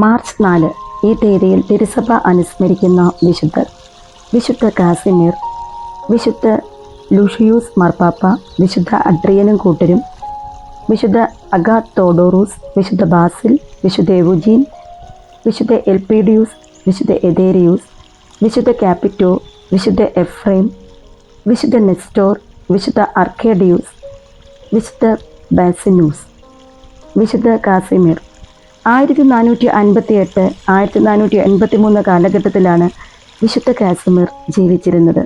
March 4 ഈ തീയതിയിൽ തിരുസഭ അനുസ്മരിക്കുന്ന വിശുദ്ധർ: വിശുദ്ധ കാസിമീർ, വിശുദ്ധ ലൂഷിയൂസ് മാർപ്പാപ്പ, വിശുദ്ധ അഡ്രിയനും കൂട്ടരും, വിശുദ്ധ അഗാത്തോഡോറൂസ്, വിശുദ്ധ ബാസിൽ, വിശുദ്ധ എവുജീൻ, വിശുദ്ധ എൽപീഡിയൂസ്, വിശുദ്ധ എദേരിയൂസ്, വിശുദ്ധ ക്യാപിറ്റോ, വിശുദ്ധ എഫ്രൈം, വിശുദ്ധ നെസ്റ്റോർ, വിശുദ്ധ അർക്കേഡിയൂസ്, വിശുദ്ധ ബാസിനൂസ്. വിശുദ്ധ കാസിമീർ 1458 1483 കാലഘട്ടത്തിലാണ് വിശുദ്ധ കാസിമീർ ജീവിച്ചിരുന്നത്.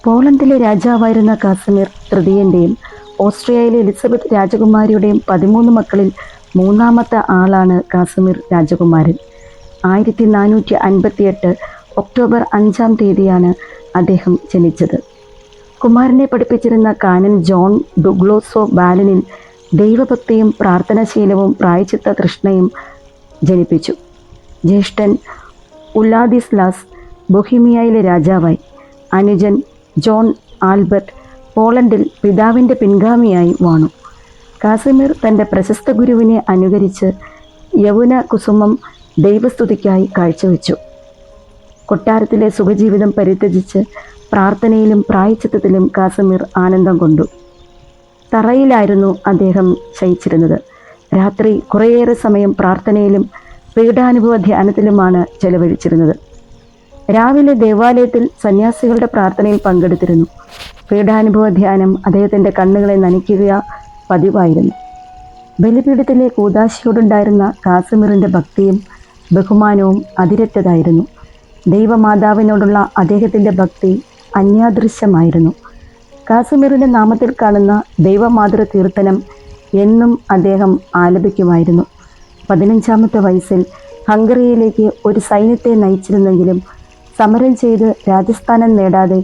പോളണ്ടിലെ രാജാവായിരുന്ന കാസിമീർ തൃതീയൻ്റെയും ഓസ്ട്രിയയിലെ എലിസബത്ത് രാജകുമാരിയുടെയും 13 മക്കളിൽ മൂന്നാമത്തെ ആളാണ് കാസിമീർ രാജകുമാരൻ. 1458 ഒക്ടോബർ 5-ാം തീയതിയാണ് അദ്ദേഹം ജനിച്ചത്. കുമാരനെ പഠിപ്പിച്ചിരുന്ന കാനൻ ജോൺ ഡുഗ്ലോസോ ബാലനിൽ ദൈവഭക്തിയും പ്രാർത്ഥനാശീലവും പ്രായശ്ചിത്ത തൃഷ്ണയും ജനിപ്പിച്ചു. ജ്യേഷ്ഠൻ ഉലാദിസ്ലാസ് ബൊഹീമിയയിലെ രാജാവായി. അനുജൻ ജോൺ ആൽബർട്ട് പോളണ്ടിൽ പിതാവിൻ്റെ പിൻഗാമിയായി വാണു. കാസിമീർ തൻ്റെ പ്രശസ്ത ഗുരുവിനെ അനുകരിച്ച് യൗവന കുസുമം ദൈവസ്തുതിക്കായി കാഴ്ചവെച്ചു. കൊട്ടാരത്തിലെ സുഖജീവിതം പരിത്യജിച്ച് പ്രാർത്ഥനയിലും പ്രായശ്ചിത്തത്തിലും കാസിമീർ ആനന്ദം കൊണ്ടു. തറയിലായിരുന്നു അദ്ദേഹം ശയിച്ചിരുന്നത്. രാത്രി കുറേയേറെ സമയം പ്രാർത്ഥനയിലും പീഡാനുഭവ ധ്യാനത്തിലുമാണ് ചെലവഴിച്ചിരുന്നത്. രാവിലെ ദേവാലയത്തിൽ സന്യാസികളുടെ പ്രാർത്ഥനയിൽ പങ്കെടുത്തിരുന്നു. പീഡാനുഭവ ധ്യാനം അദ്ദേഹത്തിൻ്റെ കണ്ണുകളെ നനയ്ക്കുക പതിവായിരുന്നു. ബലിപീഠത്തിലെ കൂദാശയോടുണ്ടായിരുന്ന കാസിമീറിൻ്റെ ഭക്തിയും ബഹുമാനവും അതിരറ്റതായിരുന്നു. ദൈവമാതാവിനോടുള്ള അദ്ദേഹത്തിൻ്റെ ഭക്തി അന്യാദൃശ്യമായിരുന്നു. കാസിമീറിൻ്റെ നാമത്തിൽ കാണുന്ന ദൈവമാതൃ കീർത്തനം എന്നും അദ്ദേഹം ആലപിക്കുമായിരുന്നു. 15-ാമത്തെ വയസ്സിൽ ഹംഗറിയിലേക്ക് ഒരു സൈന്യത്തെ നയിച്ചിരുന്നെങ്കിലും സമരം ചെയ്ത് രാജസ്ഥാനം നേടാതെ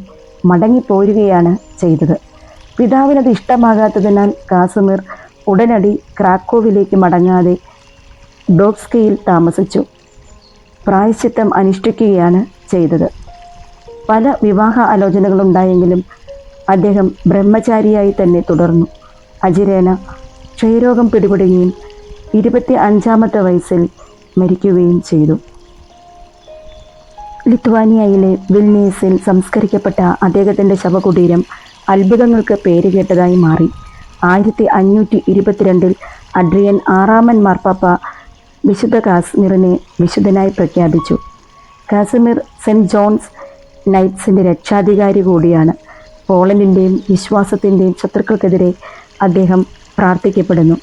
മടങ്ങിപ്പോരുകയാണ് ചെയ്തത്. പിതാവിനത് ഇഷ്ടമാകാത്തതിനാൽ കാസിമീർ ഉടനടി ക്രാക്കോവിലേക്ക് മടങ്ങാതെ ഡോബ്സ്കിയിൽ താമസിച്ചു. പ്രായശ്ചിത്തം അനുഷ്ഠിക്കുകയാണ് ചെയ്തത്. പല വിവാഹ ആലോചനകളുണ്ടായെങ്കിലും അദ്ദേഹം ബ്രഹ്മചാരിയായി തന്നെ തുടർന്നു. അജിരേന ക്ഷയരോഗം പിടിപെടുകയും 25-ാമത്തെ വയസ്സിൽ മരിക്കുകയും ചെയ്തു. ലിത്വാനിയയിലെ വിൽനിയസിൽ സംസ്കരിക്കപ്പെട്ട അദ്ദേഹത്തിൻ്റെ ശവകുടീരം അത്ഭുതങ്ങൾക്ക് പേരുകേട്ടതായി മാറി. 1522 അഡ്രിയൻ 6-ാമൻ മാർപ്പാപ്പ വിശുദ്ധ കാസിമീറിനെ വിശുദ്ധനായി പ്രഖ്യാപിച്ചു. കാസിമീർ സെൻറ്റ് ജോൺസ് നൈറ്റ്സിൻ്റെ രക്ഷാധികാരി കൂടിയാണ്. പോളണ്ടിൻ്റെയും വിശ്വാസത്തിൻ്റെയും ശത്രുക്കൾക്കെതിരെ അദ്ദേഹം പ്രാർത്ഥിക്കപ്പെടുന്നു.